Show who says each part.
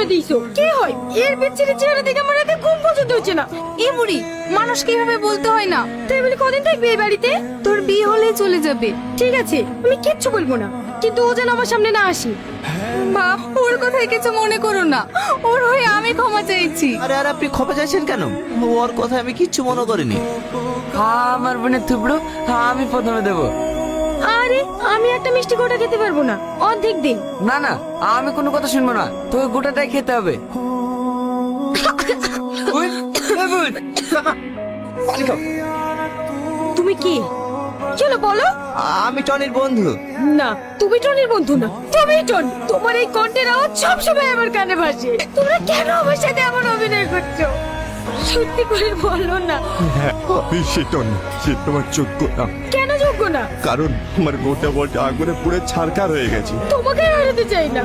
Speaker 1: পরিচয় দিয়েছো? কে হয়? এর বেচারি চেহারা দেখে আমার রাতে ঘুম পর্যন্ত হচ্ছে না।
Speaker 2: এই বুড়ি, মানুষ কিভাবে বলতে হয় না।
Speaker 1: তাই বলে কদিন থাকবে এই বাড়িতে?
Speaker 2: তোর বিয়ে হলে চলে যাবে।
Speaker 1: ঠিক আছে, আমি কিচ্ছু বলবো না, কিন্তু ও যেন আমার সামনে না আসি।
Speaker 2: বাপ, ওর কথায় কিছু মনে করো না, ওর হয়ে আমি ক্ষমা চাইছি।
Speaker 3: আরে আর আপনি ক্ষমা চাইছেন কেন? ওর কথা আমি কিচ্ছু মনে করিনি।
Speaker 4: আমার বোনের থুবড়ো আমি প্রথমে দেবো।
Speaker 1: আরে আমি একটা মিষ্টি গোটা খেতে পারবো না, অর্ধেক দিন।
Speaker 4: না না, আমি কোনো কথা শুনবো না, তোকে গোটাটাই খেতে হবে।
Speaker 3: পানি খাও।
Speaker 1: তুমি কি? চলো বলো।
Speaker 3: আমি টনির বন্ধু।
Speaker 1: না, তুমি টনির বন্ধু না, তুমি টনি। তোমার এই কণ্ঠের আওয়াজ সবসময় আমার কানে ভাসে। তোমরা কেন আমার সাথে এমন অভিনয় করছো? সত্যি করে বলো না।
Speaker 5: হ্যাঁ, আমি সে টনি, সে তোমার যোগ্য না।
Speaker 1: কেন যোগ্য না?
Speaker 5: কারণ আমার গোটা বলটা আগুনে পুড়ে ছারখার হয়ে গেছে।
Speaker 1: তোমাকে হারাতে চাই না।